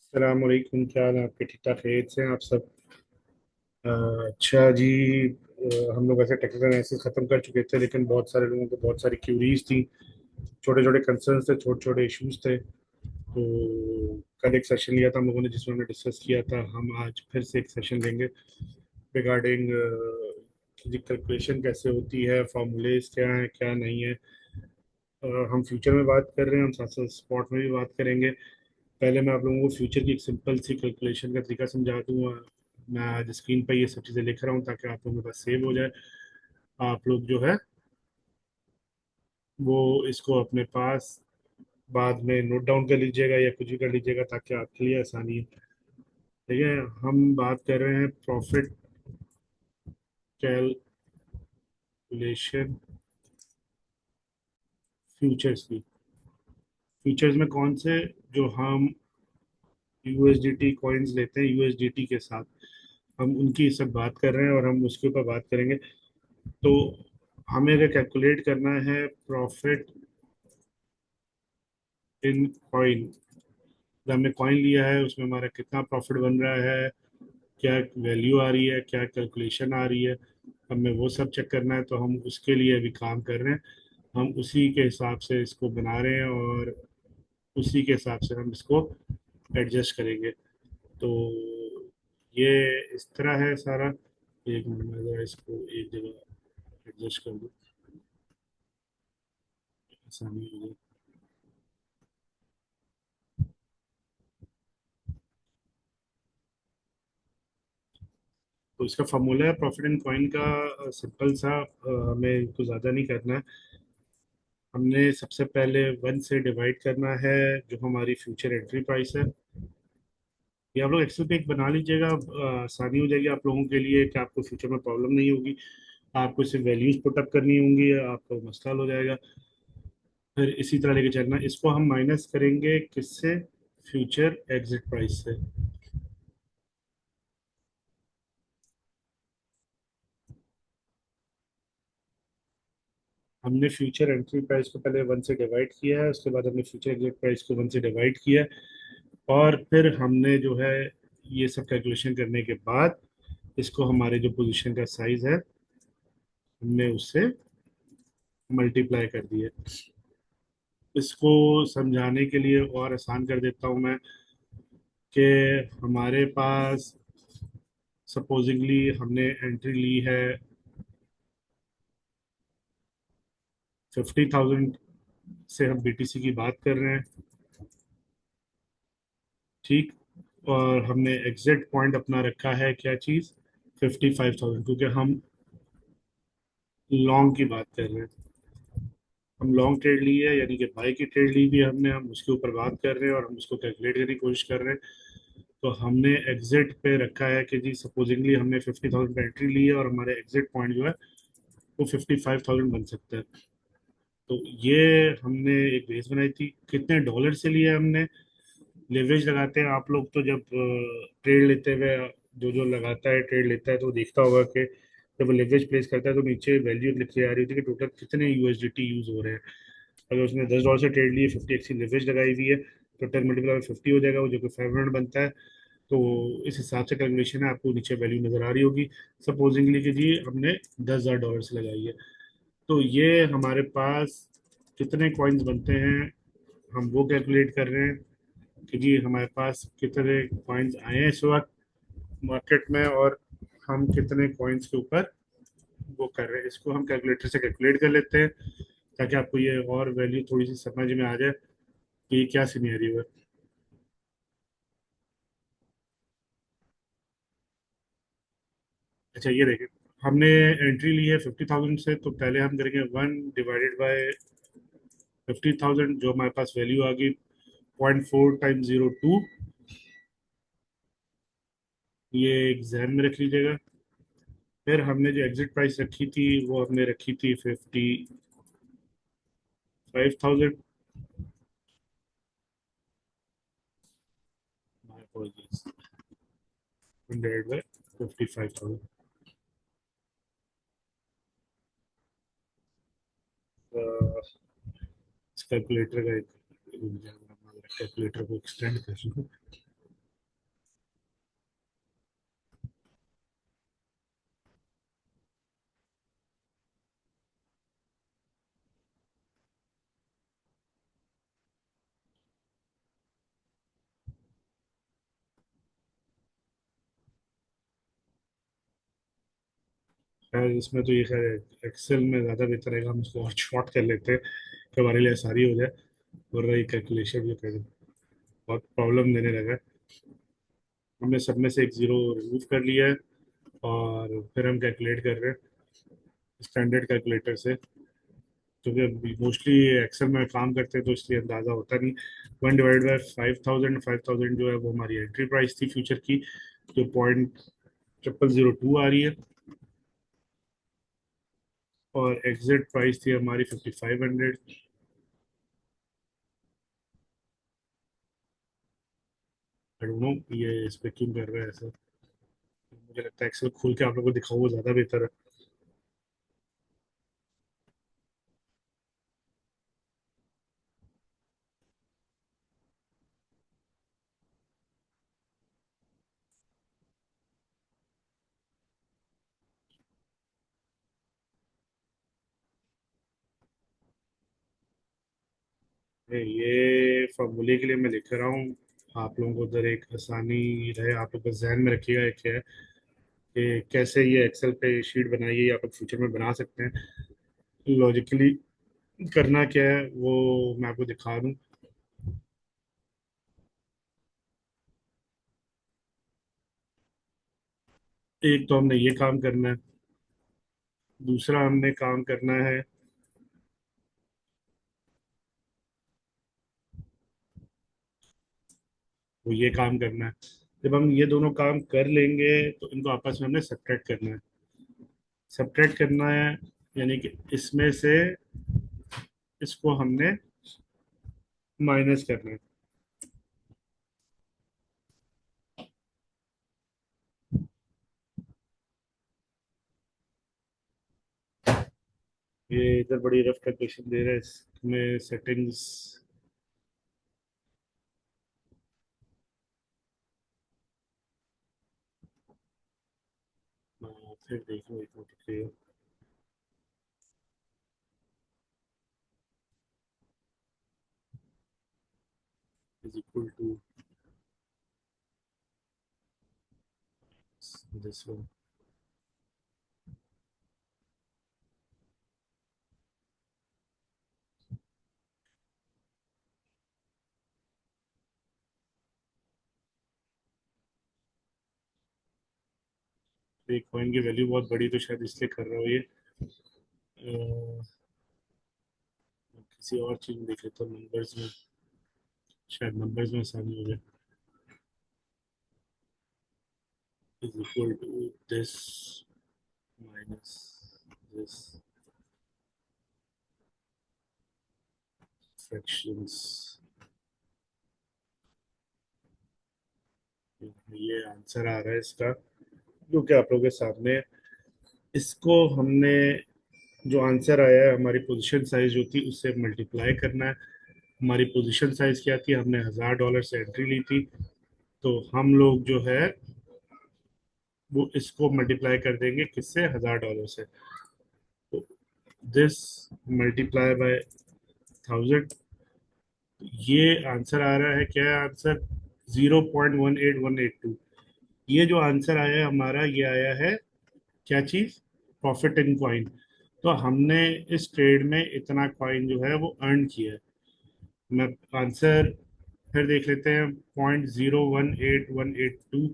अस्सलाम वालेकुम। क्या हाल है आपके? ठीक ठाक खैरियत से हैं आप सब? अच्छा जी। हम लोग ऐसे टेक्निकल एनालिसिस खत्म कर चुके थे, लेकिन बहुत सारे लोगों को बहुत सारी क्यूरीज थी, छोटे छोटे कंसर्न्स थे, छोटे छोटे इश्यूज थे। तो कल एक सेशन लिया था हम लोगों ने जिसमें हमने डिस्कस किया था। हम आज फिर से एक सेशन लेंगे रिगार्डिंग कि कैलकुलेशन कैसे होती है, फॉर्मूलेज क्या है क्या नहीं है। हम फ्यूचर में बात कर रहे हैं, हम साथ साथ स्पॉट में भी बात करेंगे। पहले मैं आप लोगों को फ्यूचर की एक सिंपल सी कैलकुलेशन का तरीका समझा दूंगा। मैं आज स्क्रीन पर ये सब चीज़ें लिख रहा हूँ ताकि आप लोगों के पास सेव हो जाए। आप लोग जो है वो इसको अपने पास बाद में नोट डाउन कर लीजिएगा या कुछ भी कर लीजिएगा ताकि आपके लिए आसानी है। ठीक है। हम बात कर रहे हैं प्रॉफिट कैलकुलेशन फ्यूचर्स की। फ्यूचर्स में कौन से? जो हम यूएसडीटी कॉइन्स लेते हैं यूएसडीटी के साथ, हम उनकी सब बात कर रहे हैं और हम उसके ऊपर बात करेंगे। तो हमें अगर कैलकुलेट करना है प्रॉफिट इन कॉइन, जो हमने कॉइन लिया है उसमें हमारा कितना प्रॉफिट बन रहा है, क्या वैल्यू आ रही है, क्या कैलकुलेशन आ रही है, हमें वो सब चेक करना है। तो हम उसके लिए अभी काम कर रहे हैं। हम उसी के हिसाब से इसको बना रहे हैं और उसी के हिसाब से हम इसको एडजस्ट करेंगे। तो ये इस तरह है सारा। एक मिनट में जरा इसको एक जगह एडजस्ट कर दूँ, आसानी हो जाए। तो इसका फॉर्मूला है प्रॉफिट एंड कॉइन का, सिंपल सा। हमें कुछ ज़्यादा नहीं करना है। हमने सबसे पहले 1 से डिवाइड करना है जो हमारी फ्यूचर एंट्री प्राइस है। ये आप लोग एक्सेल पे एक बना लीजिएगा, आसानी हो जाएगी आप लोगों के लिए कि आपको फ्यूचर में प्रॉब्लम नहीं होगी। आपको सिर्फ वैल्यूज पुटअप करनी होंगी, आपको मसला हल हो जाएगा। फिर इसी तरह लेके चलना। इसको हम माइनस करेंगे किससे? फ्यूचर एग्जिट प्राइस से। हमने फ्यूचर एंट्री प्राइस को पहले 1 से डिवाइड किया है, उसके बाद हमने फ्यूचर एग्जिट प्राइस को 1 से डिवाइड किया है। और फिर हमने जो है ये सब कैलकुलेशन करने के बाद इसको हमारे जो पोजीशन का साइज है हमने उससे मल्टीप्लाई कर दिया। इसको समझाने के लिए और आसान कर देता हूँ मैं कि हमारे पास सपोजिंगली हमने एंट्री ली है 50,000 से, हम बीटीसी की बात कर रहे हैं। ठीक। और हमने एग्जिट पॉइंट अपना रखा है क्या चीज़? 55,000, क्योंकि हम लॉन्ग की बात कर रहे हैं। हम लॉन्ग ट्रेड ली है, यानी कि बाई की ट्रेड ली भी हमने, हम उसके ऊपर बात कर रहे हैं और हम उसको कैलकुलेट करने की कोशिश कर रहे हैं। तो हमने एग्जिट पे रखा है कि जी सपोजिंगली हमने 50,000 का एंट्री ली है और हमारे एग्जिट पॉइंट जो है वो 55,000 बन सकता है। तो ये हमने एक बेस बनाई थी। कितने डॉलर से लिया हमने? लेवरेज लगाते हैं आप लोग तो जब ट्रेड लेते हुए, जो जो लगाता है ट्रेड लेता है तो वो देखता होगा कि जब वो लेवरेज प्लेस करता है तो नीचे वैल्यू लिखी आ रही थी कि टोटल कितने यूएसडीटी यूज हो रहे हैं। अगर उसने $10 से ट्रेड लिए, 50x की लेवरेज लगाई हुई है, तो 10 × 50 हो जाएगा, वो जो कि 500 बनता है। तो इस हिसाब से कैलकुलेशन है, आपको नीचे वैल्यू नजर आ रही होगी। सपोजिंगली कि जी हमने $10,000 से लगाई है। तो ये हमारे पास कितने कॉइन्स बनते हैं हम वो कैलकुलेट कर रहे हैं कि जी हमारे पास कितने कॉइन्स आए हैं इस वक्त मार्केट में और हम कितने कॉइन्स के ऊपर वो कर रहे हैं। इसको हम कैलकुलेटर से कैलकुलेट कर लेते हैं ताकि आपको ये और वैल्यू थोड़ी सी समझ में आ जाए कि ये क्या सिनेरियो है। अच्छा ये देखिए, हमने एंट्री ली है 50,000 से, तो पहले हम करेंगे 1 डिवाइडेड बाय 50,000, जो हमारे पास वैल्यू आ गई 0.4 × 02। ये एग्जाम में रख लीजिएगा। फिर हमने जो एग्जिट प्राइस रखी थी वो हमने रखी थी 55,000। Divided by 55,000। इस कैलकुलेटर का एक कैलकुलेटर को एक्सटेंड कर लूँ। खैर इसमें तो ये खैर एक्सेल में ज़्यादा बेहतर रहेगा, हम इसको और शॉर्ट कर लेते हैं कि हमारे लिए आसानी हो जाए, और रही कैलकुलेशन भी कर बहुत प्रॉब्लम देने लगा है। हमने सब में से एक जीरो रिमूव कर लिया है, और फिर हम कैलकुलेट कर रहे हैं स्टैंडर्ड कैलकुलेटर से, क्योंकि मोस्टली एक्सेल में काम करते हैं तो इसलिए अंदाज़ा होता नहीं। 1 डिवाइड बाय 5,000, 5,000 जो है वो हमारी एंट्री प्राइस थी फ्यूचर की, जो 0.0002 आ रही है, और एग्जिट प्राइस थी हमारी 5,500। आई डोंट नो ये इस पे क्यों कर रहा है ऐसा, मुझे लगता है एक्सेल खोल के आप लोगों को दिखाओ वो ज़्यादा बेहतर है। ये फॉर्मूले के लिए मैं लिख रहा हूँ, आप लोगों को उधर एक आसानी रहे, आप लोग को जहन में रखिएगा क्या है कि कैसे ये एक्सेल पे शीट बनाइए, या आप लोग फ्यूचर में बना सकते हैं। लॉजिकली करना क्या है वो मैं आपको दिखा दूं। एक तो हमने ये काम करना है, दूसरा हमने काम करना है, वो ये काम करना है। जब हम ये दोनों काम कर लेंगे तो इनको आपस में हमने सब्ट्रैक्ट करना है। सब्ट्रैक्ट करना है यानी कि इसमें से इसको हमने माइनस करना है। ये इधर बड़ी रफ कैलकुलेशन दे रहा है, इसमें सेटिंग्स फिर देखो एक minute, is equal to this one. एक कॉइन की वैल्यू बहुत बड़ी तो शायद इसलिए कर रहा हूँ ये। किसी और चीज में देख लेता हूँ, नंबर्स में, शायद नंबर्स में आसानी हो जाए। Is equal to this minus this fractions. ये आंसर आ रहा है इसका, जो कि आप लोगों के सामने है। इसको हमने, जो आंसर आया है, हमारी पोजीशन साइज जो थी उससे मल्टीप्लाई करना है। हमारी पोजीशन साइज क्या थी, हमने $1,000 से एंट्री ली थी, तो हम लोग जो है वो इसको मल्टीप्लाई कर देंगे किससे, $1,000 से। तो दिस मल्टीप्लाई बाय 1,000, ये आंसर आ रहा है, क्या है आंसर, 0.18182। ये जो आंसर आया है हमारा, ये आया है क्या चीज, प्रॉफिट इन कॉइन। तो हमने इस ट्रेड में इतना कॉइन जो है वो अर्न किया है। मैं आंसर फिर देख लेते हैं, 0.018182,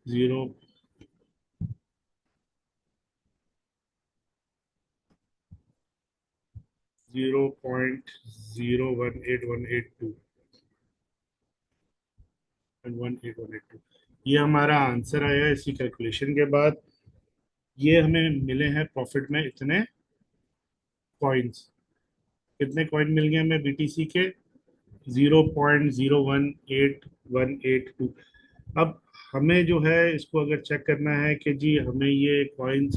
0.018182 एंड 18182, ये हमारा आंसर आया है इसी कैलकुलेशन के बाद। ये हमें मिले हैं प्रॉफिट में इतने कॉइन्स। कितने कॉइन मिल गए हमें बीटीसी के, 0.018182। अब हमें जो है इसको अगर चेक करना है कि जी हमें ये कॉइन्स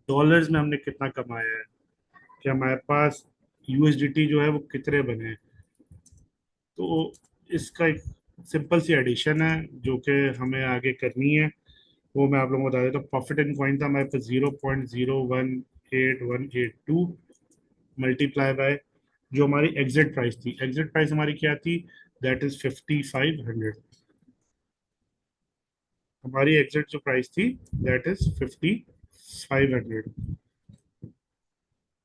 डॉलर्स में हमने कितना कमाया है, कि हमारे पास यूएसडीटी जो है वो कितने बने हैं, तो इसका एक सिंपल सी एडिशन है जो कि हमें आगे करनी है, वो मैं आप लोगों को बता देता हूँ। प्रॉफिट इन कॉइन था हमारे पास 0.018182, मल्टीप्लाई बाय जो हमारी एग्जिट प्राइस थी। एग्जिट प्राइस हमारी क्या थी, दैट इज 5,500। हमारी एग्जिट जो प्राइस थी दैट इज 5,500। 500।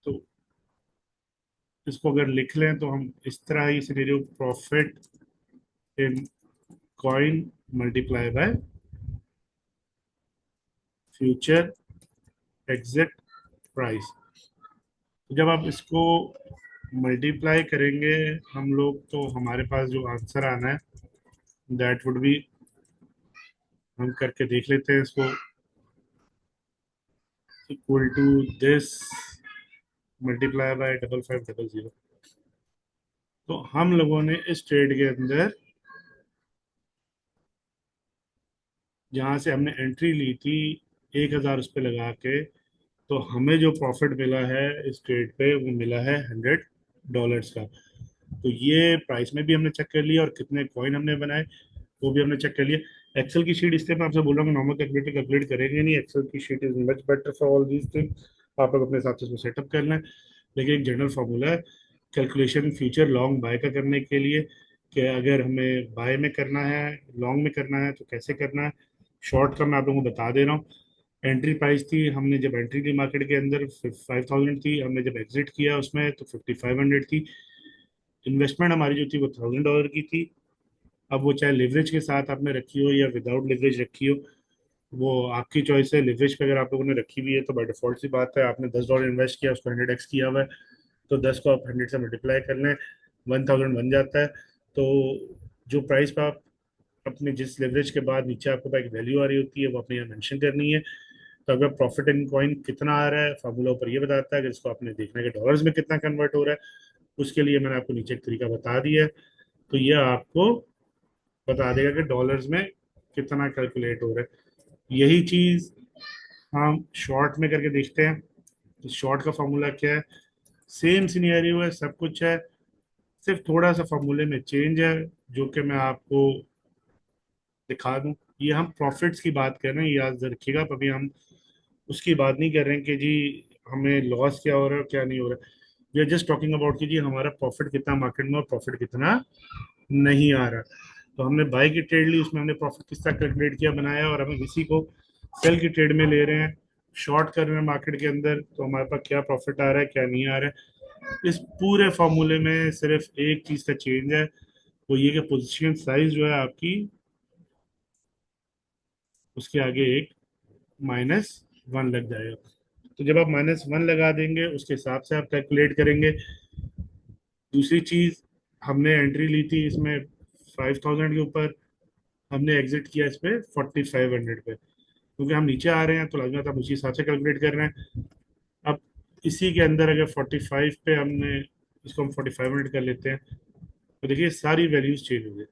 तो इसको अगर लिख लें तो हम इस तरह ही scenario, profit in coin multiply by future exit price. जब आप इसको मल्टीप्लाई करेंगे हम लोग, तो हमारे पास जो आंसर आना है दैट वुड बी, हम करके देख लेते हैं इसको, equal to this multiply by 5500। तो हम लोगों ने इस ट्रेड के अंदर जहां से हमने एंट्री ली थी 1000 उस पर लगा के, तो हमें जो प्रॉफिट मिला है इस ट्रेड पे वो मिला है $100 का। तो ये प्राइस में भी हमने चेक कर लिया और कितने कॉइन हमने बनाए वो भी हमने चेक कर लिया। एक्सेल की शीट, इसलिए मैं आपसे बोल रहा हूँ नॉर्मल कैलकुलेटर कैलकुलेट करेंगे नहीं, एक्सेल की sheet is much better for all these thing. आप लोग अपने हिसाब से इसको सेटअप कर लें। लेकिन एक जनरल फार्मूला है कैलकुलेशन फ्यूचर लॉन्ग बाय का करने के लिए, कि अगर हमें बाय में करना है, लॉन्ग में करना है तो कैसे करना है। शॉर्ट का मैं आप लोगों को बता दे रहा हूँ। एंट्री प्राइस थी, हमने जब एंट्री ली मार्केट के अंदर 5000 थी, हमने जब एग्जिट किया उसमें तो 5500 थी। इन्वेस्टमेंट हमारी जो थी वो $1000 की थी। अब वो चाहे लिवरेज के साथ आपने रखी हो या विदाउट लिवरेज रखी हो, वो आपकी चॉइस है। लिवरेज पे अगर आप लोगों ने रखी हुई है तो बाय डिफॉल्ट सी बात है, आपने $10 इन्वेस्ट किया, उसको 100x किया हुआ है, तो 10 को आप 100 से मल्टीप्लाई कर लें, 1000 बन जाता है। तो जो प्राइस पे आप अपने जिस लेवरेज के बाद नीचे आपके पास एक वैल्यू आ रही होती है वो अपने यहाँ मेंशन करनी है। तो अगर प्रॉफिट इन कॉइन कितना आ रहा है फार्मूला ऊपर ये बताता है, अगर इसको आपने देखना है कि डॉलर्स में कितना कन्वर्ट हो रहा है, उसके लिए मैंने आपको नीचे एक तरीका बता दिया है। तो ये आपको बता देगा कि डॉलर्स में कितना कैलकुलेट हो रहा है। यही चीज हम शॉर्ट में करके देखते हैं। तो शॉर्ट का फॉर्मूला क्या है, सेम सिनेरियो है, सब कुछ है, सिर्फ थोड़ा सा फॉर्मूले में चेंज है, जो कि मैं आपको दिखा दूं। ये हम प्रॉफिट्स की बात कर रहे हैं, याद रखिएगा। अभी हम उसकी बात नहीं कर रहे हैं कि जी हमें लॉस क्या हो रहा है क्या नहीं हो रहा है। We are just talking about कि जी हमारा प्रॉफिट कितना मार्केट में और प्रॉफिट कितना नहीं आ रहा। तो हमने बाय की ट्रेड ली, उसमें हमने प्रॉफिट किस तरह कैलकुलेट किया बनाया, और हमें इसी को सेल की ट्रेड में ले रहे हैं, शॉर्ट कर रहे हैं मार्केट के अंदर, तो हमारे पास क्या प्रॉफिट आ रहा है क्या नहीं आ रहा है। इस पूरे फॉर्मूले में सिर्फ एक चीज का चेंज है, वो ये कि पोजीशन साइज जो है आपकी, उसके आगे एक -1 लग जाएगा। तो जब आप -1 लगा देंगे उसके हिसाब से आप कैलकुलेट करेंगे। दूसरी चीज, हमने एंट्री ली थी इसमें 5000 के ऊपर, हमने एग्जिट किया इस पे 4500 पे, क्योंकि हम नीचे आ रहे हैं तो लाजमी आप उसी हिसाब से कैलकुलेट कर रहे हैं। अब इसी के अंदर अगर 45 पे हमने, इसको हम 4500 कर लेते हैं, तो देखिए सारी वैल्यूज चेंज हो गई,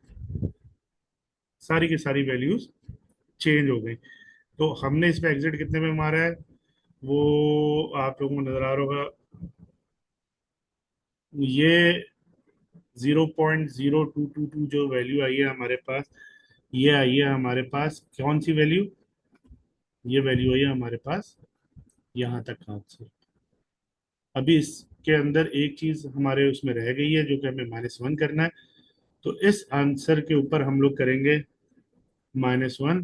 सारी की सारी वैल्यूज चेंज हो गई। तो हमने इस पे एग्जिट कितने में मारा है, वो आप लोगों को नजर आ रहा होगा। ये 0.0222 जो वैल्यू आई है हमारे पास, ये आई है हमारे पास कौन सी वैल्यू, ये वैल्यू आई है हमारे पास यहाँ तक आंसर। अभी इसके अंदर एक चीज हमारे उसमें रह गई है जो कि हमें -1 करना है। तो इस आंसर के ऊपर हम लोग करेंगे -1।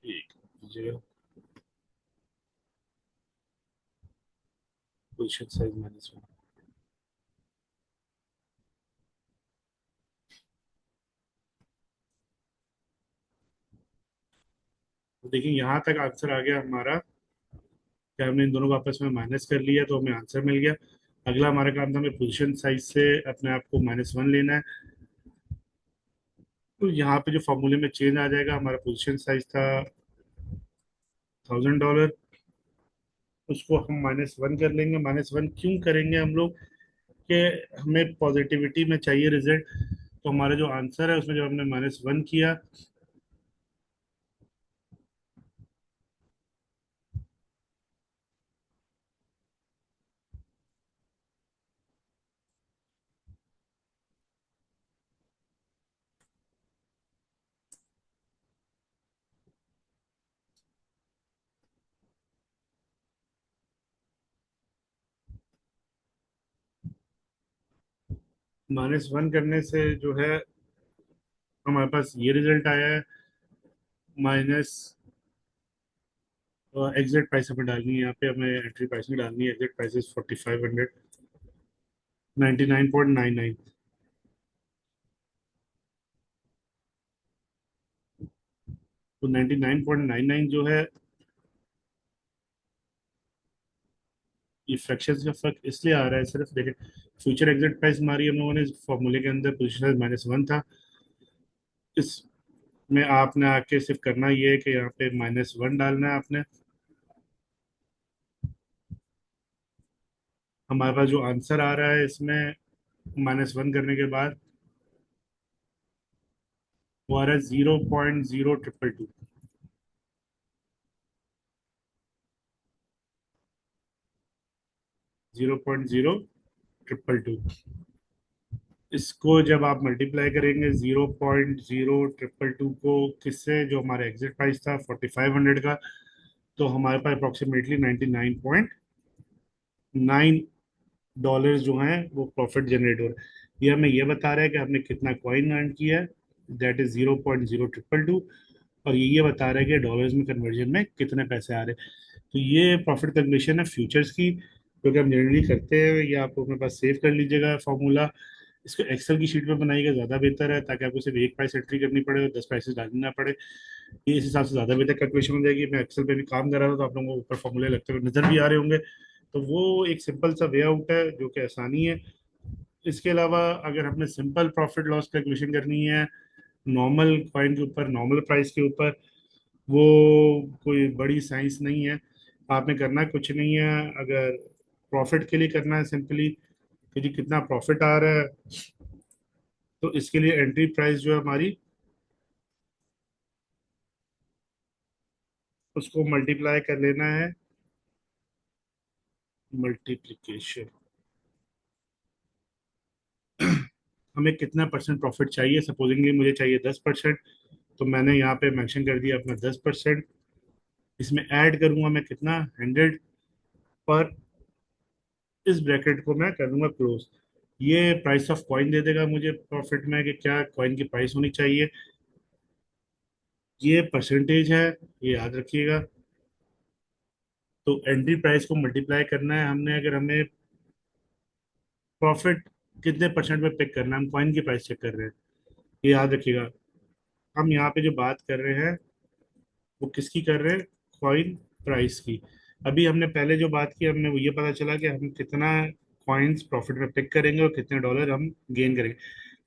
एक जगह पोजिशन साइज -1। तो देखिए यहाँ तक आंसर आ गया हमारा, कि हमने इन दोनों को आपस में माइनस कर लिया तो हमें आंसर मिल गया। अगला हमारा काम था हमें पोजीशन साइज से अपने आप को -1 लेना है। तो यहाँ पे जो फॉर्मूले में चेंज आ जाएगा, हमारा पोजीशन साइज था $1000, उसको हम -1 कर लेंगे। -1 क्यों करेंगे हम लोग, कि हमें पॉजिटिविटी में चाहिए रिजल्ट। तो हमारा जो आंसर है उसमें जब हमने -1 किया, -1 करने से जो है हमारे पास ये रिजल्ट आया है, माइनस एग्जैक्ट प्राइस हमें डालनी है, यहाँ पे हमें एंट्री प्राइस में डालनी है, एग्जैक्ट प्राइस 4599.99। तो 99.99 जो है, ये फ्रैक्शन का फर्क इसलिए आ रहा है, सिर्फ देखें, फ्यूचर एग्जिट प्राइस हमारी हम लोगों ने फॉर्मूले के अंदर पोजिशन -1 था। इसमें आपने आके सिर्फ करना ये है कि यहाँ पे -1 डालना है आपने। हमारे पास जो आंसर आ रहा है इसमें -1 करने के बाद, वो आ रहा है 0.0222। 0.0222। इसको जब आप मल्टीप्लाई करेंगे 0.0222 को किससे, जो हमारा एग्जिट प्राइस था 4500 का, तो हमारे पास अप्रोक्सीमेटली 99.9 डॉलर जो हैं वो प्रॉफिट जनरेट हो रहा है। ये हमें ये बता रहा है कि आपने कितना कॉइन अर्न किया है, दैट इज 0.0222। और ये बता रहा है कि डॉलर्स में कन्वर्जन में कितने पैसे आ रहे हैं। तो ये प्रॉफिट कैलकुलेशन है फ्यूचर्स की, जो कि हम जनरली करते हैं। ये आप अपने पास सेव कर लीजिएगा फॉर्मूला। इसको एक्सेल की शीट में बनाइएगा, ज़्यादा बेहतर है, ताकि आपको सिर्फ एक प्राइस एंट्री करनी पड़े और 10 प्राइसेस डालनी ना पड़े। ये इस हिसाब से ज़्यादा बेहतर कैलकुलेशन हो जाएगी। मैं एक्सेल पे भी काम कर रहा था, तो आप लोगों को ऊपर फॉर्मूले लगते हुए नजर भी आ रहे होंगे। तो वो एक सिंपल सा वे आउट है जो कि आसानी है। इसके अलावा अगर हमने सिंपल प्रॉफिट लॉस कैलकुलेशन करनी है नॉर्मल कॉइन के ऊपर, नॉर्मल प्राइस के ऊपर, वो कोई बड़ी साइंस नहीं है। आपने करना कुछ नहीं है। अगर प्रॉफिट के लिए करना है सिंपली कि जी कितना प्रॉफिट आ रहा है, तो इसके लिए एंट्री प्राइस जो है हमारी, उसको मल्टीप्लाई कर लेना है, मल्टीप्लिकेशन। हमें कितना परसेंट प्रॉफिट चाहिए, सपोजिंगली मुझे चाहिए 10%, तो मैंने यहाँ पे मेंशन कर दिया अपना 10%। इसमें ऐड करूंगा मैं कितना, 100 पर। इस ब्रैकेट को मैं कर दूंगा क्लोज। ये प्राइस ऑफ कॉइन दे देगा मुझे प्रॉफिट में कि क्या कॉइन की प्राइस होनी चाहिए। ये परसेंटेज है, ये याद रखिएगा। तो एंट्री प्राइस को मल्टीप्लाई करना है हमने, अगर हमें प्रॉफिट कितने परसेंट में पिक करना है, हम कॉइन की प्राइस चेक कर रहे हैं, ये याद रखिएगा। हम यहाँ पे जो बात कर रहे हैं वो किसकी कर रहे हैं, कॉइन प्राइस की। अभी हमने पहले जो बात की, हमने वो ये पता चला कि हम कितना कॉइन्स प्रॉफिट में पिक करेंगे और कितने डॉलर हम गेन करेंगे,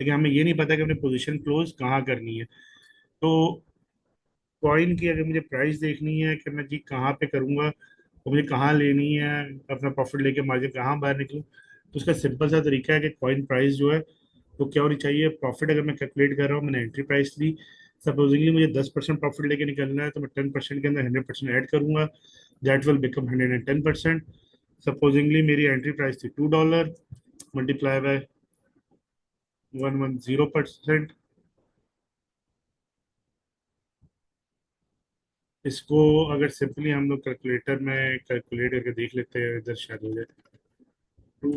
लेकिन हमें ये नहीं पता कि अपनी पोजीशन क्लोज कहाँ करनी है। तो कॉइन की अगर मुझे प्राइस देखनी है कि मैं जी कहाँ पे करूँगा और मुझे कहाँ लेनी है, अपना प्रॉफिट लेके मार्जिन कहाँ बाहर निकलूँ, तो उसका सिंपल सा तरीका है कि कॉइन प्राइस जो है वो क्या होनी चाहिए। प्रॉफिट अगर मैं कैलकुलेट कर रहा हूँ, मैंने एंट्री प्राइस ली, सपोजिंगली मुझे 10% प्रॉफिट लेके निकलना है, तो मैं 10% के अंदर 100% ऐड करूंगा, दैट विल बिकम 110%। सपोजिंगली मेरी एंट्री प्राइस थी $2, मल्टीप्लाई बाय 110%। इसको अगर सिंपली हम लोग कैलकुलेटर में कैलकुलेट करके देख लेते हैं, इधर शायद हो जाए। 2 ×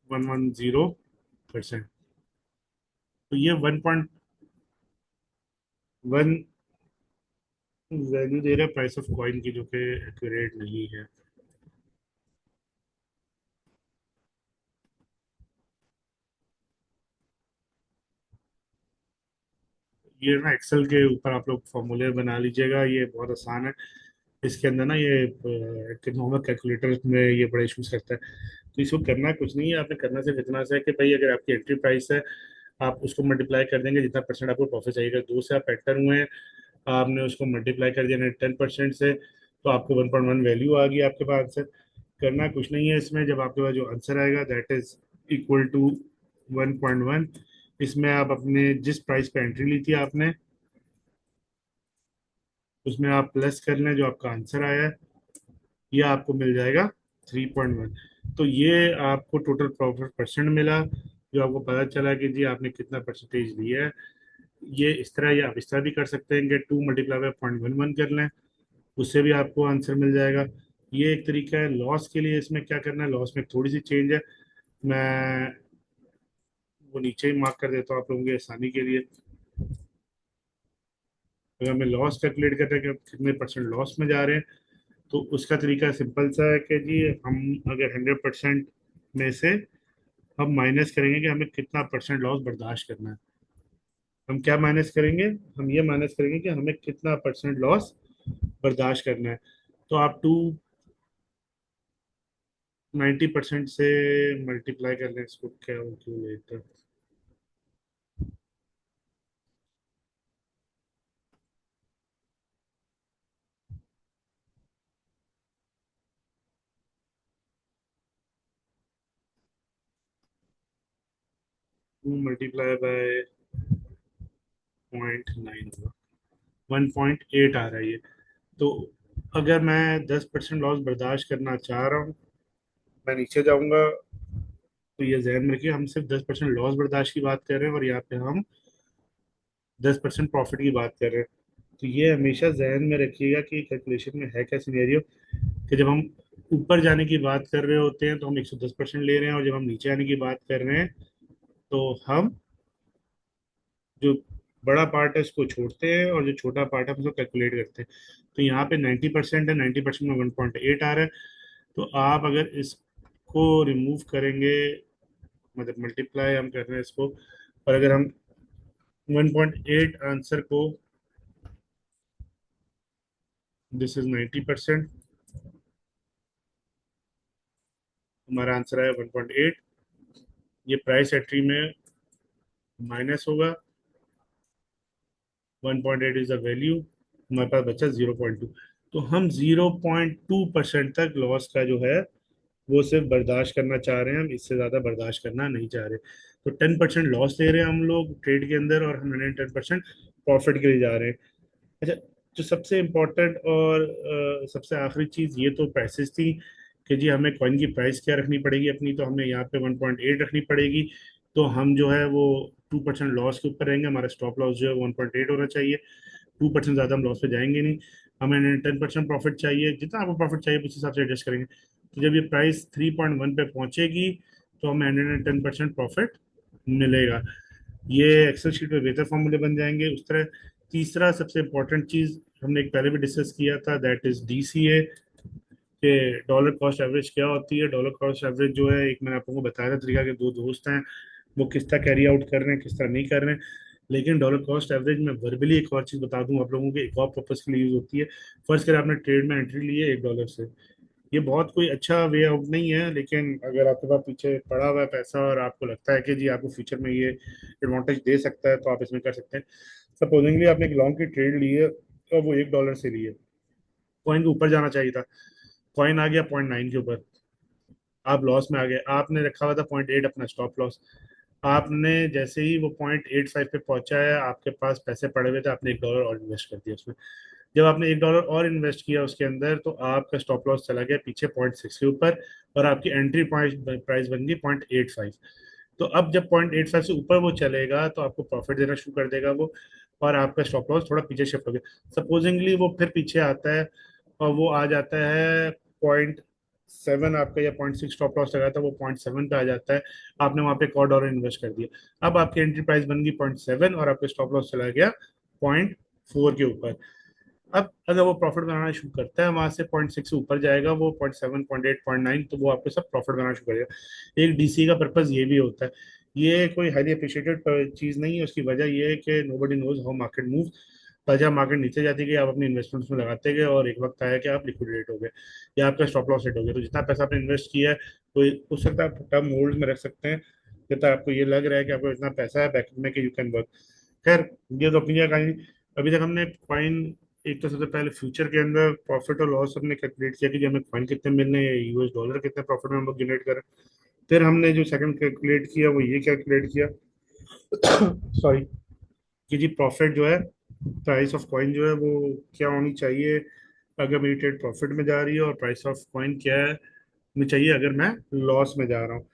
110%, तो ये 1.1 वैल्यू दे रहा है प्राइस ऑफ कॉइन की, जो कि एक्यूरेट नहीं है। ये ना एक्सेल के ऊपर आप लोग फॉर्मूले बना लीजिएगा, ये बहुत आसान है। इसके अंदर ना ये नॉर्मल कैलकुलेटर में ये बड़ा इशूज करता है। तो इसको करना कुछ नहीं है, आपने करना सिर्फ इतना सा है कि भाई अगर आपकी एंट्री प्राइस है, आप उसको मल्टीप्लाई कर देंगे जितना परसेंट आपको प्रॉफिट चाहिए। 2 से आप एंटर हुए हैं, आपने उसको मल्टीप्लाई कर दिया 10% से, तो आपको 1.1 वैल्यू आ गई आपके पास आंसर। करना कुछ नहीं है इसमें, जब आपके पास जो आंसर आएगा दैट इज इक्वल टू 1.1, इसमें आप अपने जिस प्राइस पे एंट्री ली थी आपने, उसमें आप प्लस कर लें जो आपका आंसर आया है, ये आपको मिल जाएगा 3.1। तो ये आपको टोटल प्रॉफिट परसेंट मिला, जो आपको पता चला कि जी आपने कितना परसेंटेज लिया है। ये इस तरह, या आप इस तरह भी कर सकते हैं कि 2 × 0.11 कर लें, उससे भी आपको आंसर मिल जाएगा। ये एक तरीका है। लॉस के लिए इसमें क्या करना है, लॉस में थोड़ी सी चेंज है। मैं वो नीचे ही मार्क कर देता हूँ आप लोगों की आसानी के लिए। अगर हमें लॉस कैलकुलेट करते हैं कि हम कितने परसेंट लॉस में जा रहे हैं, तो उसका तरीका सिंपल सा है कि जी हम अगर 100% में से हम माइनस करेंगे कि हमें कितना परसेंट लॉस बर्दाश्त करना है। हम क्या माइनस करेंगे? हम ये माइनस करेंगे कि हमें कितना परसेंट लॉस बर्दाश्त करना है। तो आप 90% से मल्टीप्लाई कर लें इसको, क्या क्यों लेते हैं। 2 × 0.9 होगा, 1.8 आ रहा है ये। तो अगर मैं 10% लॉस बर्दाश्त करना चाह रहा हूँ, मैं नीचे जाऊंगा। तो ये जहन में रखिए, हम सिर्फ 10% लॉस बर्दाश्त की बात कर रहे हैं और यहाँ पे हम 10% प्रॉफिट की बात कर रहे हैं। तो ये हमेशा जहन में रखिएगा कि कैलकुलेशन में है क्या सिनेरियो, कि जब हम ऊपर जाने की बात कर रहे होते हैं तो हम 110% ले रहे हैं, और जब हम नीचे आने की बात कर रहे हैं तो हम जो बड़ा पार्ट है उसको छोड़ते हैं और जो छोटा पार्ट है उसको कैलकुलेट करते हैं। तो यहाँ पे 90% है, 90% में 1.8 आ रहा है। तो आप अगर इसको रिमूव करेंगे, मतलब मल्टीप्लाई हम कर रहे हैं इसको, और अगर हम 1.8 आंसर को, दिस इज 90%, हमारा आंसर है 1.8। ये प्राइस एंट्री में माइनस होगा, 1.8 इज द वैल्यू, हमारे पास बचा 0.2। तो हम 0.2% तक लॉस का जो है वो सिर्फ बर्दाश्त करना चाह रहे हैं, हम इससे ज्यादा बर्दाश्त करना नहीं चाह रहे। तो 10% लॉस ले रहे हैं हम लोग ट्रेड के अंदर, और हम 110% प्रॉफिट के लिए जा रहे हैं। अच्छा, जो सबसे इम्पोर्टेंट और सबसे आखिरी चीज, ये तो प्राइसेस थी कि जी हमें कॉइन की प्राइस क्या रखनी पड़ेगी अपनी, तो हमें यहाँ पे 1.8 रखनी पड़ेगी। तो हम जो है वो 2% लॉस के ऊपर रहेंगे, हमारा स्टॉप लॉस जो है 1.8 होना चाहिए। 2% ज्यादा हम लॉस पे जाएंगे नहीं। हमें 10% प्रॉफिट चाहिए, जितना आपको प्रॉफिट चाहिए उस हिसाब से एडजस्ट करेंगे। तो जब ये प्राइस 3.1 पे पहुंचेगी तो हमें 110% प्रॉफिट मिलेगा। ये एक्सेल शीट में बेहतर फॉर्मूले बन जाएंगे उस तरह। तीसरा सबसे इंपॉर्टेंट चीज हमने एक पहले भी डिस्कस किया था, दैट इज डीसीए, कि डॉलर कॉस्ट एवरेज क्या होती है। डॉलर कॉस्ट एवरेज जो है, एक मैंने आपको बताया था तरीका, के दो दोस्त हैं, वो किस तरह कैरी आउट कर रहे हैं, किस तरह नहीं कर रहे हैं। लेकिन डॉलर कॉस्ट एवरेज में वर्बली एक और चीज बता दूं आप लोगों को, एक और पर्पज के लिए यूज होती है। फर्ज करें आपने ट्रेड में एंट्री ली है $1 से। ये बहुत कोई अच्छा वे आउट नहीं है, लेकिन अगर आपके पास पीछे पड़ा हुआ है पैसा और आपको लगता है कि जी आपको फ्यूचर में ये एडवांटेज दे सकता है, तो आप इसमें कर सकते हैं। सपोजिंगली आपने एक लॉन्ग की ट्रेड ली है और वो $1 से ली है, कॉइन के ऊपर जाना चाहिए था, कॉइन आ गया 0.9 के ऊपर, आप लॉस में आ गए। आपने रखा हुआ था 0.8 अपना स्टॉप लॉस। आपने जैसे ही वो 0.85 पे पहुंचा है, आपके पास पैसे पड़े हुए थे, आपने $1 और इन्वेस्ट कर दिया उसमें। जब आपने $1 और इन्वेस्ट किया उसके अंदर, तो आपका स्टॉप लॉस चला गया पीछे 0.6 के ऊपर, और आपकी एंट्री पॉइंट प्राइस बन गई 0.85। तो अब जब 0.85 से ऊपर वो चलेगा तो आपको प्रॉफिट देना शुरू कर देगा वो, और आपका स्टॉप लॉस थोड़ा पीछे शिफ्ट हो गया। सपोजिंगली वो फिर पीछे आता है और वो आ जाता है 0.7, आपका या 0.6 स्टॉप लॉस लगा था वो 0.7 पे आ जाता है। आपने वहां पे $1 इन्वेस्ट कर दिया, अब आपकी एंट्री प्राइस बन गई 0.7 और आपका स्टॉप लॉस चला गया 0.4 के ऊपर। अब अगर वो प्रॉफिट बनाना शुरू करता है, वहां से 0.6 से ऊपर जाएगा वो 0.7, 0.8, 0.9, तो वो आपको सब प्रॉफिट बनाना शुरू करेगा। एक डीसी का पर्पज ये भी होता है। ये कोई हाईली अप्रिशिएटेड चीज नहीं है, उसकी वजह ये है कि nobody knows how market move. जब मार्केट नीचे जाती गई, आप अपनी इन्वेस्टमेंट्स में लगाते गए और एक वक्त आया कि आप लिक्विडेट हो गए या आपका स्टॉप लॉस हिट हो गया। तो जितना पैसा आपने इन्वेस्ट किया है, तो हो सकता है आप टर्म होल्ड में रख सकते हैं जब तक आपको ये लग रहा है कि आपको इतना पैसा है बैकअप में कि यू कैन वर्क। खैर, ये तो अपनी जगह कहीं। अभी तक हमने कॉइन, एक तो सबसे पहले फ्यूचर के अंदर प्रॉफिट और लॉस हमने कैलकुलेट किया कि जो हमें कॉइन कितने मिलने हैं, यूएस डॉलर कितने प्रॉफिट में हम लोग जनरेट करें। फिर हमने जो सेकंड कैलकुलेट किया वो ये कैलकुलेट किया सॉरी, कि जी प्रॉफिट जो है, प्राइस ऑफ कॉइन जो है वो क्या होनी चाहिए अगर मेरी ट्रेड प्रॉफिट में जा रही है, और प्राइस ऑफ कॉइन क्या है होनी चाहिए अगर मैं लॉस में जा रहा हूँ।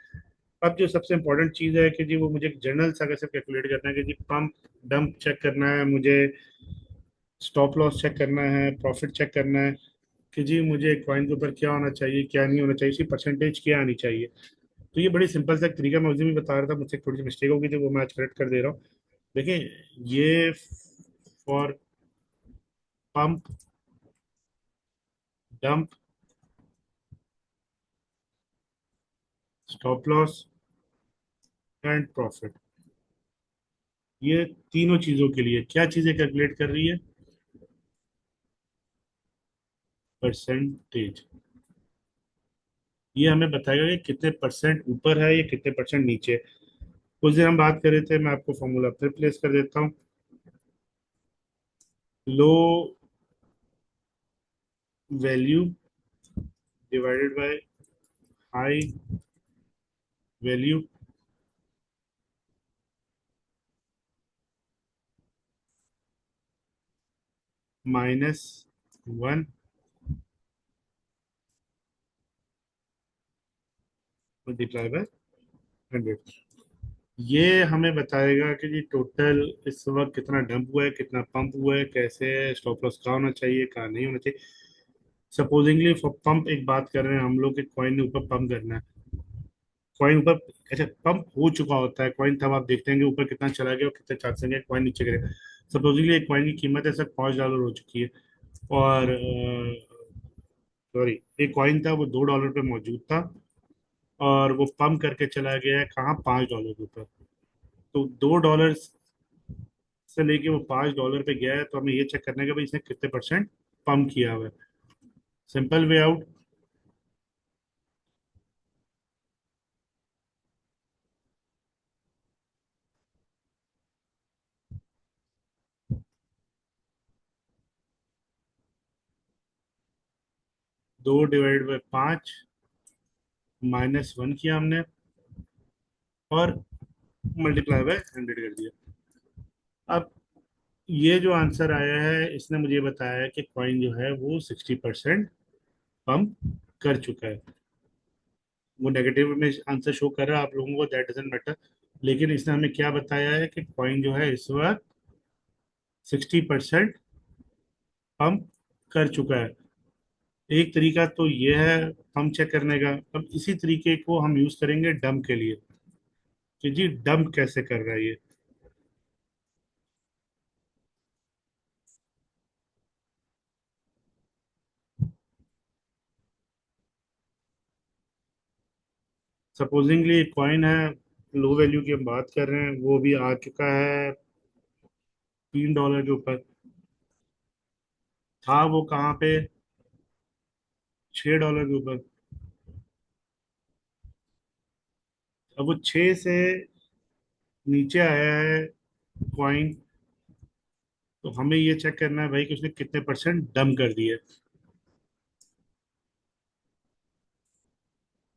अब जो सबसे इंपॉर्टेंट चीज़ है कि जी वो मुझे एक जनरल सा कैसे कैलकुलेट करना है, कि जी पंप डंप चेक करना है मुझे, स्टॉप लॉस चेक करना है, प्रॉफिट चेक करना है, कि जी मुझे कॉइन के ऊपर क्या होना चाहिए, क्या नहीं होना चाहिए, इसकी परसेंटेज क्या आनी चाहिए। तो ये बड़ी सिंपल सा एक तरीका मैं उस दिन भी बता रहा था, मुझसे थोड़ी सी मिस्टेक हो गई थी, वो मैं आज करेक्ट कर दे रहा हूँ। देखिए, ये for pump, dump, stop loss and profit, ये तीनों चीजों के लिए क्या चीजें कैलकुलेट कर रही है? परसेंटेज। ये हमें बताएगा कि कितने परसेंट ऊपर है या कितने परसेंट नीचे है। उस दिन हम बात कर रहे थे, मैं आपको फॉर्मूला फिर प्लेस कर देता हूँ। Low value divided by high value minus one multiply by 100। ये हमें बताएगा कि जी टोटल इस वक्त कितना डंप हुआ है, कितना पंप हुआ है, कैसे स्टॉप लॉस कहाँ होना चाहिए, कहाँ नहीं होना चाहिए। सपोजिंगली फॉर पंप एक बात कर रहे हैं हम लोग के कॉइन ने ऊपर पंप करना है, कॉइन ऊपर, अच्छा पंप हो चुका होता है कॉइन, तब आप देखते हैं कि ऊपर कितना चला गया और कितने चांसेस हैं कॉइन नीचे गिरेगा। सपोजिंगली एक कॉइन की कीमत है सर $5 हो चुकी है, और सॉरी, एक कॉइन था वो $2 पे मौजूद था, और वो पंप करके चला गया है कहाँ, $5 के ऊपर। तो $2 से लेके वो $5 पे गया है, तो हमें ये चेक करना है कि भाई इसने कितने परसेंट पंप किया हुआ है। सिंपल वे आउट, 2/5 -1 किया हमने, और मल्टीप्लाई बाय 100 कर दिया। अब ये जो आंसर आया है इसने मुझे बताया है कि कॉइन जो है वो 60% पंप कर चुका है। वो नेगेटिव में आंसर शो कर रहा है आप लोगों को, दैट डजेंट मैटर। लेकिन इसने हमें क्या बताया है कि कॉइन जो है इस वक्त 60% पंप कर चुका है। एक तरीका तो ये है पंप चेक करने का। अब इसी तरीके को हम यूज करेंगे डंप के लिए, कि जी डंप कैसे कर रहा है ये। सपोजिंगली कॉइन है, लो वैल्यू की हम बात कर रहे हैं, वो भी आ चुका है $3 के ऊपर। था वो कहाँ पे, $6 के ऊपर। अब वो 6 से नीचे आया है कॉइन, तो हमें ये चेक करना है भाई कि उसने कितने परसेंट डम कर दिए।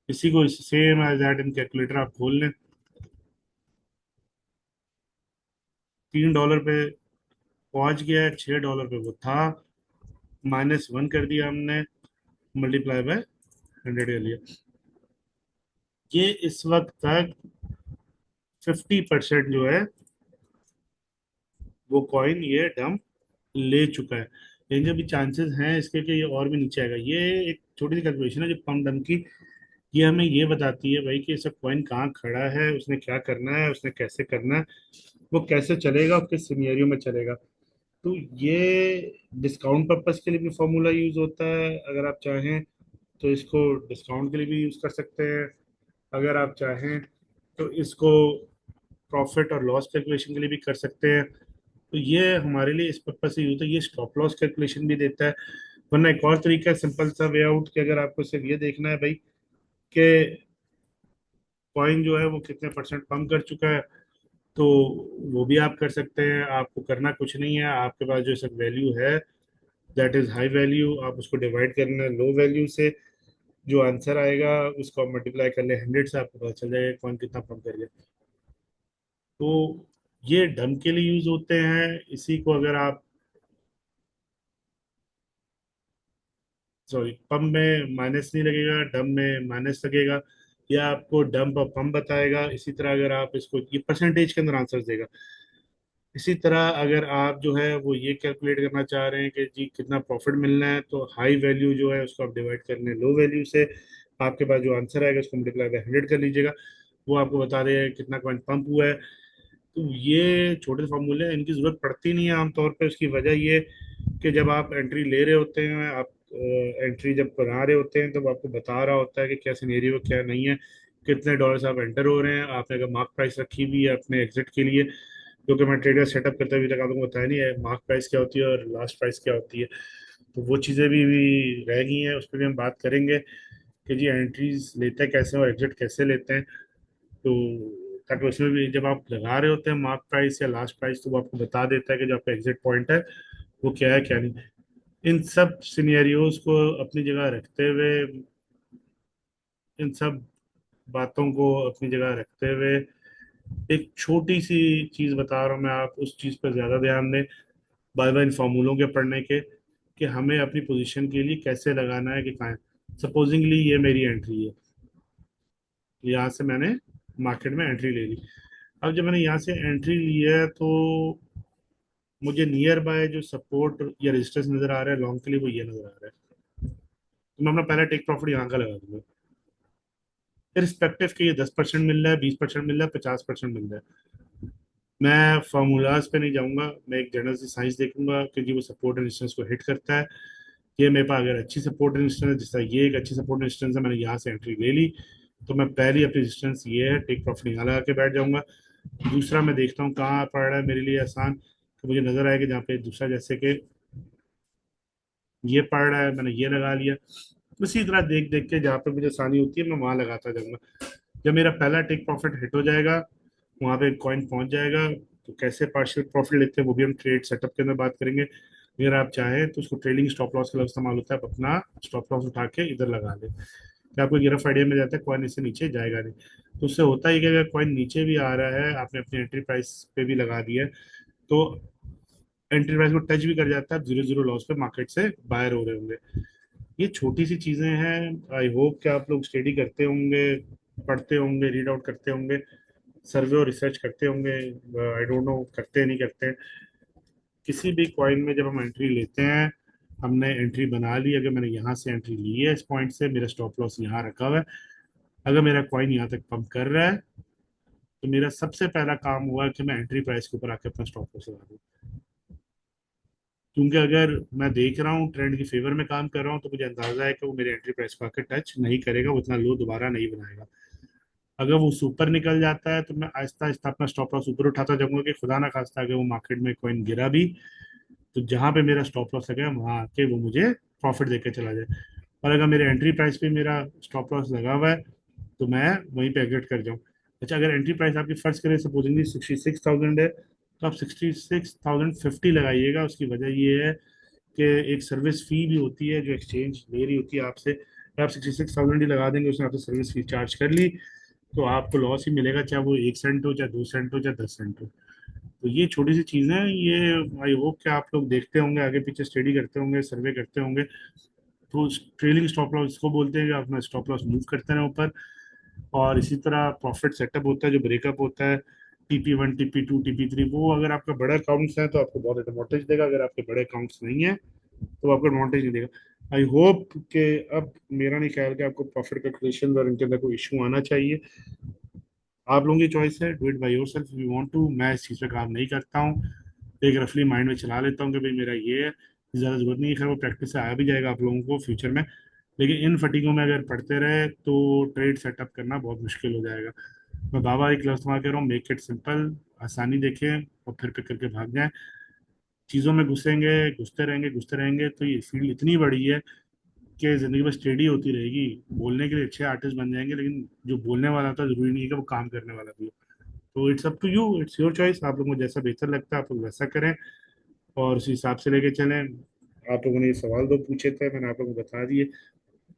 इसी को same as that in calculator आप खोल लें। $3 पे पहुंच गया है, $6 पे वो था, -1 कर दिया हमने, मल्टीप्लाई बाय 100 कर लिया। ये इस वक्त तक 50% जो है वो कॉइन ये डंप ले चुका है। लेकिन जो भी चांसेस हैं इसके कि ये और भी नीचे आएगा, ये एक छोटी सी कैलकुलेशन है जो पम्प डंप की, ये हमें ये बताती है भाई कि सब कॉइन कहाँ खड़ा है, उसने क्या करना है, उसने कैसे करना है, वो कैसे चलेगा और किस सिनेरियो में चलेगा। तो ये डिस्काउंट पर्पस के लिए भी फॉर्मूला यूज होता है, अगर आप चाहें तो इसको डिस्काउंट के लिए भी यूज कर सकते हैं, अगर आप चाहें तो इसको प्रॉफिट और लॉस कैलकुलेशन के लिए भी कर सकते हैं। तो ये हमारे लिए इस पर्पज से यूज है, ये स्टॉप लॉस कैलकुलेशन भी देता है। वरना एक और तरीका है सिंपल सा वे आउट, कि अगर आपको सिर्फ ये देखना है भाई कि कॉइन जो है वो कितने परसेंट पंप कर चुका है, तो वो भी आप कर सकते हैं। आपको करना कुछ नहीं है, आपके पास जो सब वैल्यू है दैट इज हाई वैल्यू, आप उसको डिवाइड करना है लो वैल्यू से, जो आंसर आएगा उसको आप मल्टीप्लाई कर ले 100 से, आपको पता चल जाएगा कौन कितना पंप कर गया। तो ये डम के लिए यूज होते हैं। इसी को अगर आप, सॉरी, पंप में माइनस नहीं लगेगा, डम में माइनस लगेगा। या आपको डंप और पंप बताएगा। इसी तरह अगर आप इसको, ये परसेंटेज के अंदर आंसर देगा। इसी तरह अगर आप जो है वो ये कैलकुलेट करना चाह रहे हैं कि जी कितना प्रॉफिट मिलना है, तो हाई वैल्यू जो है उसको आप डिवाइड कर लें लो वैल्यू से, आपके पास जो आंसर आएगा उसको मल्टीप्लाई बाय 100 कर लीजिएगा, वो आपको बता देगा कितना कॉइन पंप हुआ है। तो ये छोटे फॉर्मूले हैं, इनकी जरूरत पड़ती नहीं है आमतौर पर। उसकी वजह ये कि जब आप एंट्री ले रहे होते हैं, आप एंट्री जब बना रहे होते हैं, तब आपको बता रहा होता है कि क्या सिनेरियो क्या नहीं है, कितने डॉलर्स आप एंटर हो रहे हैं, आपने अगर मार्क प्राइस रखी हुई है अपने एग्जिट के लिए, क्योंकि मैं ट्रेडर सेटअप करते हुए तक आप लोगों को बताया नहीं है मार्क प्राइस क्या होती है और लास्ट प्राइस क्या होती है। तो वो चीज़ें भी रह गई हैं, उस पर भी हम बात करेंगे कि जी एंट्रीज लेते हैं कैसे और एग्जिट कैसे लेते हैं। तो ताकि उसमें भी जब आप लगा रहे होते हैं मार्क प्राइस या लास्ट प्राइस, तो वो आपको बता देता है कि जो आपका एग्जिट पॉइंट है वो क्या है क्या नहीं। इन सब सिनेरियोज को अपनी जगह रखते हुए, इन सब बातों को अपनी जगह रखते हुए, एक छोटी सी चीज बता रहा हूँ मैं, आप उस चीज पर ज्यादा ध्यान दें बार बार इन फॉर्मूलों के पढ़ने के, कि हमें अपनी पोजीशन के लिए कैसे लगाना है कि कहाँ। सपोजिंगली ये मेरी एंट्री है, यहाँ से मैंने मार्केट में एंट्री ले ली। अब जब मैंने यहाँ से एंट्री ली है, तो मुझे नियर बाय जो सपोर्ट या रेजिस्टेंस नजर आ रहा है लॉन्ग के लिए, वो ये नजर आ रहा है। तो मैं अपना पहला टेक प्रॉफिट यहाँ का लगा दूंगा, रिस्पेक्टिव के ये 10% मिल रहा है, 20% मिल रहा है, 50% मिल रहा है। मैं फार्मूलाज पे नहीं जाऊंगा, मैं एक जनरल सी साइंस देखूंगा कि जी वो सपोर्ट एंड रेजिस्टेंस को हिट करता है। ये मेरे पास अगर अच्छी सपोर्ट एंड रेजिस्टेंस है, जिस तरह ये एक अच्छी सपोर्ट एंड रेजिस्टेंस है, मैंने यहाँ से एंट्री ले ली, तो मैं पहली अपनी रेजिस्टेंस ये है, टेक प्रॉफिट यहाँ लगा के बैठ जाऊंगा। दूसरा मैं देखता हूँ कहाँ पड़ रहा है मेरे लिए आसान, तो मुझे नजर आएगा जहाँ पे दूसरा, जैसे कि ये पड़ रहा है, मैंने ये लगा लिया। उसी तरह देख देख के जहाँ पे मुझे आसानी होती है मैं वहां लगाता जाऊंगा। जब मेरा पहला टेक प्रॉफिट हिट हो जाएगा, वहां पे कॉइन पहुंच जाएगा, तो कैसे पार्शियल प्रॉफिट लेते हैं वो भी हम ट्रेड सेटअप के अंदर बात करेंगे। अगर आप चाहें तो उसको ट्रेडिंग स्टॉप लॉस का लफ्ज़ इस्तेमाल होता है, आप अपना स्टॉप लॉस उठा के इधर लगा लें, कि आपको एक रफ आइडिया में जाता है कॉइन इससे नीचे जाएगा नहीं। तो उससे होता ही कि अगर कॉइन नीचे भी आ रहा है, आपने अपनी एंट्री प्राइस पे भी लगा दिया है, तो एंट्री प्राइस को टच भी कर जाता है, आप जीरो जीरो लॉस पे मार्केट से बाहर हो रहे होंगे। ये छोटी सी चीजें हैं, आई होप कि आप लोग स्टडी करते होंगे, पढ़ते होंगे, रीड आउट करते होंगे, सर्वे और रिसर्च करते होंगे। आई डोंट नो करते हैं, नहीं करते हैं। किसी भी कॉइन में जब हम एंट्री लेते हैं, हमने एंट्री बना ली, अगर मैंने यहाँ से एंट्री ली है इस पॉइंट से, मेरा स्टॉप लॉस यहाँ रखा हुआ है, अगर मेरा कॉइन यहाँ तक पंप कर रहा है, तो मेरा सबसे पहला काम हुआ कि मैं एंट्री प्राइस के ऊपर आके अपना स्टॉप लॉस लगा दूं। क्योंकि अगर मैं देख रहा हूँ ट्रेंड की फेवर में काम कर रहा हूँ, तो मुझे अंदाजा है कि वो मेरे एंट्री प्राइस को आके टच नहीं करेगा, वो इतना लो दोबारा नहीं बनाएगा। अगर वो ऊपर निकल जाता है, तो मैं आहिस्ता आहिस्ता अपना स्टॉप लॉस ऊपर उठाता जाऊंगा, कि खुदा ना खास्ता अगर वो मार्केट में कॉइन गिरा भी, तो जहां पे मेरा स्टॉप लॉस लगा वहां आके वो मुझे प्रॉफिट देके चला जाए। और अगर मेरे एंट्री प्राइस पे मेरा स्टॉप लॉस लगा हुआ है, तो मैं वहीं पे एग्जिट कर जाऊं। अच्छा, अगर एंट्री प्राइस आपकी फर्ज करें सपोजिंगली 66,000 है, तो आप 66,050 लगाइएगा। उसकी वजह ये है कि एक सर्विस फी भी होती है जो एक्सचेंज ले रही होती है आपसे। अगर आप 66,000 ही लगा देंगे, उसने आपसे सर्विस फी चार्ज कर ली, तो आपको लॉस ही मिलेगा, चाहे वो 1 सेंट हो, चाहे 2 सेंट हो, चाहे 10 सेंट हो। तो ये छोटी सी चीजें हैं, ये आई होप कि आप लोग देखते होंगे, आगे पीछे स्टडी करते होंगे, सर्वे करते होंगे। तो ट्रेलिंग स्टॉप लॉस इसको बोलते हैं कि अपना स्टॉप लॉस मूव करते हैं ऊपर। और इसी तरह प्रॉफिट सेटअप होता है, जो ब्रेकअप होता है, TP1, TP2, TP3, वो अगर आपका बड़ा अकाउंट्स है तो आपको बहुत एडवांटेज देगा, अगर आपके बड़े अकाउंट्स नहीं है तो आपको एडवांटेज नहीं देगा। आई होप कि अब मेरा नहीं ख्याल कि आपको प्रॉफिट कैलकुलेशन और इनके अंदर कोई इशू आना चाहिए। आप लोगों की चॉइस है, do it by yourself if you want to. मैं इस चीज़ पे काम नहीं करता हूँ, एक रफली माइंड में चला लेता हूँ कि भाई मेरा ये है, ज़्यादा जरूरत नहीं है। खैर वो प्रैक्टिस से आया भी जाएगा आप लोगों को फ्यूचर में, लेकिन इन फटीकों में अगर पढ़ते रहे तो ट्रेड सेटअप करना बहुत मुश्किल हो जाएगा। मैं बाबा एक लफ्ज़ वहाँ कह रहा हूँ, मेक इट सिंपल, आसानी देखें और फिर पिक करके भाग जाएं। चीज़ों में घुसेंगे, घुसते रहेंगे, घुसते रहेंगे, तो ये फील्ड इतनी बड़ी है कि जिंदगी बस टेढ़ी होती रहेगी। बोलने के लिए अच्छे आर्टिस्ट बन जाएंगे, लेकिन जो बोलने वाला था जरूरी नहीं है कि वो काम करने वाला भी हो। तो it's up to you, it's your choice, आप लोगों को जैसा बेहतर लगता है आप लोग वैसा करें और उसी हिसाब से लेके चलें। आप लोगों ने ये सवाल दो पूछे थे, मैंने आप लोगों को बता दिए।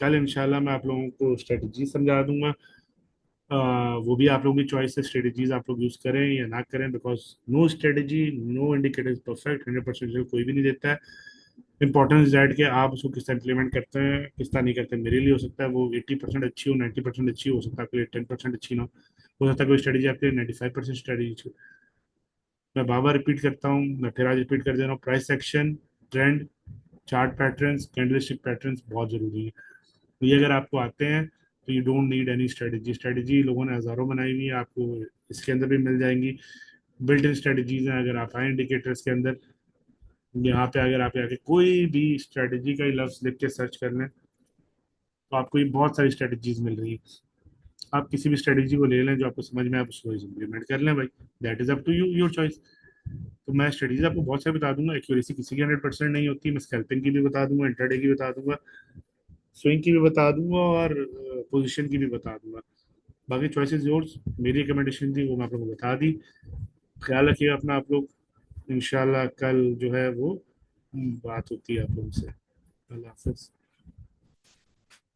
कल इंशाल्लाह मैं आप लोगों को स्ट्रेटजी समझा दूंगा। वो भी आप लोगों की चॉइस है, स्ट्रेटजीज आप लोग यूज करें या ना करें, because no strategy, no indicator perfect, 100% कोई भी नहीं देता है। इंपॉर्टेंस दैट कि आप उसको किस तरह इंप्लीमेंट करते हैं, किस तरह नहीं करते। मेरे लिए हो सकता है वो 80% अच्छी हो, 90% अच्छी हो सकता है आपके लिए 10% अच्छी ना हो सकता है कोई स्ट्रेटजी आपके लिए 95% स्ट्रेटजी। मैं बार बार रिपीट करता हूँ, मैं फिर आज रिपीट कर दे रहा हूँ, price action, trend, chart patterns, candlestick patterns बहुत जरूरी है। तो ये अगर आपको आते हैं तो you don't need any strategy. Strategy लोगों ने हज़ारों बनाई हुई है, आपको इसके अंदर भी मिल जाएंगी। बिल्ट इन स्ट्रेटजीज हैं, अगर आप आए इंडिकेटर्स के अंदर, यहाँ पे अगर आप आके कोई भी स्ट्रेटजी का ही लफ्ज लिख के सर्च कर लें, तो आपको ये बहुत सारी स्ट्रेटजीज मिल रही है। आप किसी भी स्ट्रेटजी को ले लें जो आपको समझ में, आप उसको इम्प्लीमेंट कर लें भाई। That is up to you, your choice. तो मैं स्ट्रेटजीज आपको बहुत सारे बता दूंगा, एक्यूरेसी किसी की 100% नहीं होती। मैं स्कैल्पिंग की भी बता दूंगा, इंट्राडे की बता दूंगा, स्विंग की भी बता दूंगा, और पोजीशन की भी बता दूंगा। बाकी चॉइसेस योर्स। मेरी रिकमेंडेशन थी वो मैं आप लोगों को बता दी। ख्याल रखिएगा अपना आप लोग। इंशाल्लाह कल जो है वो बात होती है आप लोगों से। अल्लाह हाफिज।